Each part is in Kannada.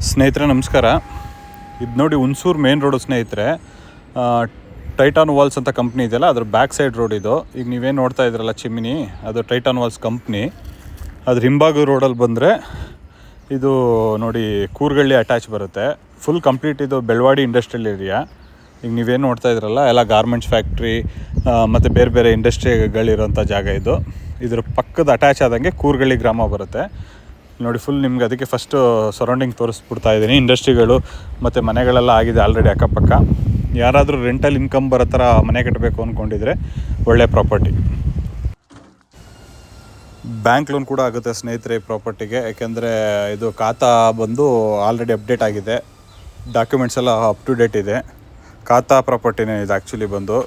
ಸ್ನೇಹಿತರೆ ನಮಸ್ಕಾರ. ಇದು ನೋಡಿ ಹುಣಸೂರು ಮೇನ್ ರೋಡು ಸ್ನೇಹಿತರೆ. ಟೈಟಾನ್ ವಾಲ್ಸ್ ಅಂತ ಕಂಪ್ನಿ ಇದೆಯಲ್ಲ, ಅದ್ರ ಬ್ಯಾಕ್ ಸೈಡ್ ರೋಡ್ ಇದು. ಈಗ ನೀವೇನು ನೋಡ್ತಾ ಇದ್ರಲ್ಲ ಚಿಮ್ನಿ, ಅದು ಟೈಟಾನ್ ವಾಲ್ಸ್ ಕಂಪ್ನಿ. ಅದ್ರ ಹಿಂಭಾಗ ರೋಡಲ್ಲಿ ಬಂದರೆ ಇದು ನೋಡಿ ಕೂರ್ಗಳ್ಳಿ ಅಟ್ಯಾಚ್ ಬರುತ್ತೆ. ಫುಲ್ ಕಂಪ್ಲೀಟ್ ಇದು ಬೆಳವಾಡಿ ಇಂಡಸ್ಟ್ರಿಯಲ್ ಏರಿಯಾ. ಈಗ ನೀವೇನು ನೋಡ್ತಾ ಇದ್ರಲ್ಲ ಎಲ್ಲ ಗಾರ್ಮೆಂಟ್ಸ್ ಫ್ಯಾಕ್ಟ್ರಿ ಮತ್ತು ಬೇರೆ ಬೇರೆ ಇಂಡಸ್ಟ್ರಿಗಳಿರೋಂಥ ಜಾಗ ಇದು. ಇದ್ರ ಪಕ್ಕದ ಅಟ್ಯಾಚ್ ಆದಂಗೆ ಕೂರ್ಗಳ್ಳಿ ಗ್ರಾಮ ಬರುತ್ತೆ ನೋಡಿ. ಫುಲ್ ನಿಮ್ಗೆ ಅದಕ್ಕೆ ಫಸ್ಟು ಸರೌಂಡಿಂಗ್ ತೋರಿಸ್ಬಿಡ್ತಾ ಇದ್ದೀನಿ. ಇಂಡಸ್ಟ್ರಿಗಳು ಮತ್ತು ಮನೆಗಳೆಲ್ಲ ಆಗಿದೆ ಆಲ್ರೆಡಿ ಅಕ್ಕಪಕ್ಕ. ಯಾರಾದರೂ ರೆಂಟಲ್ ಇನ್ಕಮ್ ಬರೋ ಥರ ಮನೆ ಕಟ್ಟಬೇಕು ಅಂದ್ಕೊಂಡಿದ್ರೆ ಒಳ್ಳೆ ಪ್ರಾಪರ್ಟಿ. ಬ್ಯಾಂಕ್ ಲೋನ್ ಕೂಡ ಆಗುತ್ತೆ ಸ್ನೇಹಿತರೆ ಈ ಪ್ರಾಪರ್ಟಿಗೆ. ಯಾಕೆಂದರೆ ಇದು ಖಾತಾ ಬಂದು ಆಲ್ರೆಡಿ ಅಪ್ಡೇಟ್ ಆಗಿದೆ, ಡಾಕ್ಯುಮೆಂಟ್ಸ್ ಎಲ್ಲ ಅಪ್ ಟು ಡೇಟ್ ಇದೆ. ಖಾತಾ ಪ್ರಾಪರ್ಟಿನೇ ಇದು ಆ್ಯಕ್ಚುಲಿ ಬಂದು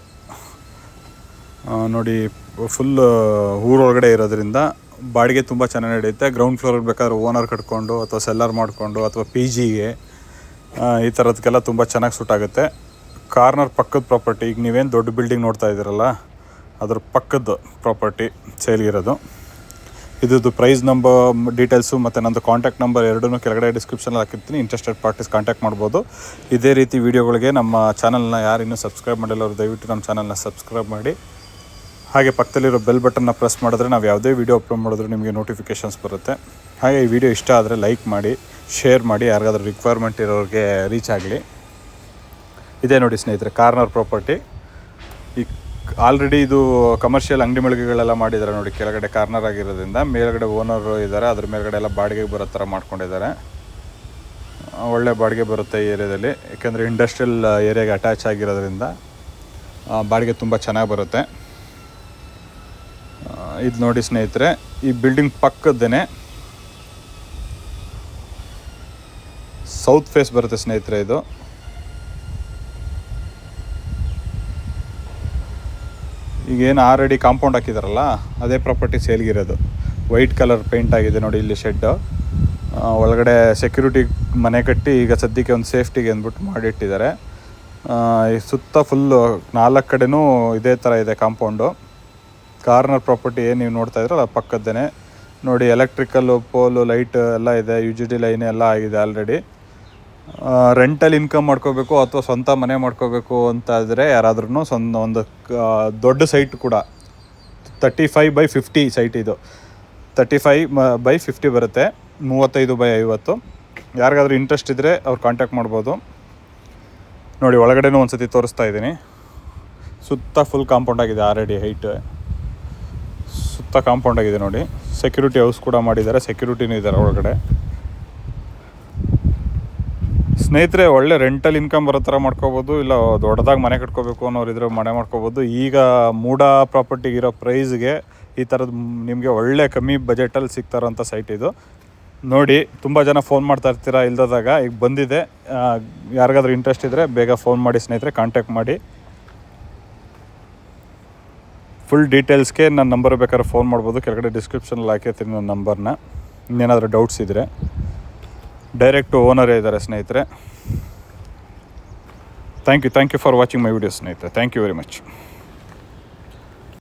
ನೋಡಿ. ಫುಲ್ ಊರೊಳಗಡೆ ಇರೋದ್ರಿಂದ ಬಾಡಿಗೆ ತುಂಬ ಚೆನ್ನಾಗಿ ನಡೆಯುತ್ತೆ. ಗ್ರೌಂಡ್ ಫ್ಲೋರ್ ಬೇಕಾದ್ರೆ ಓನರ್ ಕಟ್ಕೊಂಡು ಅಥವಾ ಸೆಲ್ಲರ್ ಮಾಡಿಕೊಂಡು ಅಥವಾ ಪಿ ಜಿಗೆ ಈ ಥರದಕ್ಕೆಲ್ಲ ತುಂಬ ಚೆನ್ನಾಗಿ ಸೂಟ್ ಆಗುತ್ತೆ. ಕಾರ್ನರ್ ಪಕ್ಕದ ಪ್ರಾಪರ್ಟಿ. ಈಗ ನೀವೇನು ದೊಡ್ಡ ಬಿಲ್ಡಿಂಗ್ ನೋಡ್ತಾ ಇದ್ದೀರಲ್ಲ, ಅದ್ರ ಪಕ್ಕದ ಪ್ರಾಪರ್ಟಿ ಸೇಲ್ಗಿರೋದು. ಇದ್ದು ಪ್ರೈಸ್ ನಂಬರ್ ಡೀಟೇಲ್ಸು ಮತ್ತು ನಂದು ಕಾಂಟ್ಯಾಕ್ಟ್ ನಂಬರ್ ಎರಡೂ ಕೆಳಗಡೆ ಡಿಸ್ಕ್ರಿಪ್ಷನಲ್ಲಿ ಹಾಕಿರ್ತೀನಿ. ಇಂಟ್ರೆಸ್ಟೆಡ್ ಪಾರ್ಟೀಸ್ ಕಾಂಟ್ಯಾಕ್ಟ್ ಮಾಡ್ಬೋದು. ಇದೇ ರೀತಿ ವೀಡಿಯೋಗಳಿಗೆ ನಮ್ಮ ಚಾನಲ್ನ ಯಾರು ಇನ್ನೂ ಸಬ್ಸ್ಕ್ರೈಬ್ ಮಾಡಿಲ್ಲ ಅವರು ದಯವಿಟ್ಟು ನಮ್ಮ ಚಾನಲ್ನ ಸಬ್ಸ್ಕ್ರೈಬ್ ಮಾಡಿ. ಹಾಗೆ ಪಕ್ಕದಲ್ಲಿರೋ ಬೆಲ್ ಬಟನ್ನ ಪ್ರೆಸ್ ಮಾಡಿದ್ರೆ ನಾವು ಯಾವುದೇ ವೀಡಿಯೋ ಅಪ್ಲೋಡ್ ಮಾಡಿದ್ರೆ ನಿಮಗೆ ನೋಟಿಫಿಕೇಷನ್ಸ್ ಬರುತ್ತೆ. ಹಾಗೆ ಈ ವಿಡಿಯೋ ಇಷ್ಟ ಆದರೆ ಲೈಕ್ ಮಾಡಿ, ಶೇರ್ ಮಾಡಿ, ಯಾರಿಗಾದ್ರೂ ರಿಕ್ವೈರ್ಮೆಂಟ್ ಇರೋರಿಗೆ ರೀಚ್ ಆಗಲಿ. ಇದೇ ನೋಡಿ ಸ್ನೇಹಿತರೆ ಕಾರ್ನರ್ ಪ್ರಾಪರ್ಟಿ. ಈ ಆಲ್ರೆಡಿ ಇದು ಕಮರ್ಷಿಯಲ್ ಅಂಗಡಿ ಮಳಿಗೆಗಳೆಲ್ಲ ಮಾಡಿದ್ದಾರೆ ನೋಡಿ. ಕೆಳಗಡೆ ಕಾರ್ನರ್ ಆಗಿರೋದ್ರಿಂದ ಮೇಲ್ಗಡೆ ಓನರು ಇದ್ದಾರೆ, ಅದ್ರ ಮೇಲ್ಗಡೆ ಎಲ್ಲ ಬಾಡಿಗೆಗೆ ಬರೋ ಥರ ಮಾಡ್ಕೊಂಡಿದ್ದಾರೆ. ಒಳ್ಳೆ ಬಾಡಿಗೆ ಬರುತ್ತೆ ಈ ಏರಿಯಾದಲ್ಲಿ. ಯಾಕೆಂದರೆ ಇಂಡಸ್ಟ್ರಿಯಲ್ ಏರಿಯಾಗೆ ಅಟ್ಯಾಚ್ ಆಗಿರೋದ್ರಿಂದ ಬಾಡಿಗೆ ತುಂಬ ಚೆನ್ನಾಗಿ ಬರುತ್ತೆ. ಇದು ನೋಡಿ ಸ್ನೇಹಿತರೆ, ಈ ಬಿಲ್ಡಿಂಗ್ ಪಕ್ಕದ್ದೇನೆ ಸೌತ್ ಫೇಸ್ ಬರುತ್ತೆ ಸ್ನೇಹಿತರೆ. ಇದು ಈಗೇನು ಆಲ್ರೆಡಿ ಕಾಂಪೌಂಡ್ ಹಾಕಿದಾರಲ್ಲ ಅದೇ ಪ್ರಾಪರ್ಟಿ ಸೇಲ್ಗಿರೋದು. ವೈಟ್ ಕಲರ್ ಪೇಂಟ್ ಆಗಿದೆ ನೋಡಿ. ಇಲ್ಲಿ ಶೆಡ್ಡು ಒಳಗಡೆ ಸೆಕ್ಯೂರಿಟಿ ಮನೆ ಕಟ್ಟಿ ಈಗ ಸದ್ಯಕ್ಕೆ ಒಂದು ಸೇಫ್ಟಿಗೆ ಅಂದ್ಬಿಟ್ಟು ಮಾಡಿಟ್ಟಿದ್ದಾರೆ. ಸುತ್ತ ಫುಲ್ಲು 4 ಕಡೆನೂ ಇದೇ ಥರ ಇದೆ ಕಾಂಪೌಂಡು. ಕಾರ್ನರ್ ಪ್ರಾಪರ್ಟಿ ಏನು ನೀವು ನೋಡ್ತಾ ಇದ್ರಲ್ಲ ಪಕ್ಕದ್ದೇನೆ ನೋಡಿ. ಎಲೆಕ್ಟ್ರಿಕಲ್ಲು ಪೋಲು ಲೈಟ್ ಎಲ್ಲ ಇದೆ, UGD ಲೈನ್ ಎಲ್ಲ ಆಗಿದೆ ಆಲ್ರೆಡಿ. ರೆಂಟಲ್ ಇನ್ಕಮ್ ಮಾಡ್ಕೋಬೇಕು ಅಥವಾ ಸ್ವಂತ ಮನೆ ಮಾಡ್ಕೋಬೇಕು ಅಂತ ಇದ್ದರೆ ಯಾರಾದ್ರೂ ಒಂದು ದೊಡ್ಡ ಸೈಟ್ ಕೂಡ 35/50 ಸೈಟ್ ಇದು. 35/50 ಬರುತ್ತೆ, 35/50. ಯಾರಿಗಾದ್ರೂ ಇಂಟ್ರೆಸ್ಟ್ ಇದ್ದರೆ ಅವ್ರು ಕಾಂಟ್ಯಾಕ್ಟ್ ಮಾಡ್ಬೋದು ನೋಡಿ. ಒಳಗಡೆನೂ ಒಂದು ಸತಿ ತೋರಿಸ್ತಾ ಇದ್ದೀನಿ. ಸುತ್ತ ಫುಲ್ ಕಾಂಪೌಂಡ್ ಆಗಿದೆ ಆಲ್ರೆಡಿ. ಹೈಟ್ ಸುತ್ತ ಕಾಂಪೌಂಡ್ ಆಗಿದೆ ನೋಡಿ. ಸೆಕ್ಯೂರಿಟಿ ಹೌಸ್ ಕೂಡ ಮಾಡಿದ್ದಾರೆ, ಸೆಕ್ಯೂರಿಟಿನೂ ಇದ್ದಾರೆ ಒಳಗಡೆ. ಸ್ನೇಹಿತರೆ ಒಳ್ಳೆ ರೆಂಟಲ್ ಇನ್ಕಮ್ ಬರೋ ಥರ ಮಾಡ್ಕೋಬೋದು, ಇಲ್ಲ ದೊಡ್ಡದಾಗಿ ಮನೆ ಕಟ್ಕೋಬೇಕು ಅನ್ನೋರಿದ್ರೆ ಮನೆ ಮಾಡ್ಕೋಬೋದು. ಈಗ ಮೂಡ ಪ್ರಾಪರ್ಟಿಗೆ ಇರೋ ಪ್ರೈಸ್ಗೆ ಈ ಥರದ್ದು ನಿಮಗೆ ಒಳ್ಳೆ ಕಮ್ಮಿ ಬಜೆಟಲ್ಲಿ ಸಿಗ್ತಾರೋಂಥ ಸೈಟ್ ಇದು ನೋಡಿ. ತುಂಬ ಜನ ಫೋನ್ ಮಾಡ್ತಾ ಇರ್ತೀರಾ ಇಲ್ದಾಗ, ಈಗ ಬಂದಿದೆ. ಯಾರಿಗಾದ್ರೂ ಇಂಟ್ರೆಸ್ಟ್ ಇದ್ದರೆ ಬೇಗ ಫೋನ್ ಮಾಡಿ ಸ್ನೇಹಿತರೆ, ಕಾಂಟ್ಯಾಕ್ಟ್ ಮಾಡಿ. ಫುಲ್ ಡೀಟೇಲ್ಸ್ಗೆ ನನ್ನ ನಂಬರ್ ಬೇಕಾದ್ರೆ ಫೋನ್ ಮಾಡ್ಬೋದು. ಕೆಳಗಡೆ ಡಿಸ್ಕ್ರಿಪ್ಷನಲ್ಲಿ ಹಾಕಿರ್ತೀನಿ ನನ್ನ ನಂಬರ್ನ. ಇನ್ನೇನಾದರೂ ಡೌಟ್ಸ್ ಇದ್ದರೆ. ಡೈರೆಕ್ಟು ಓನರೇ ಇದ್ದಾರೆ ಸ್ನೇಹಿತರೆ. Thank you for watching my videos ಸ್ನೇಹಿತರೆ. Thank you very much.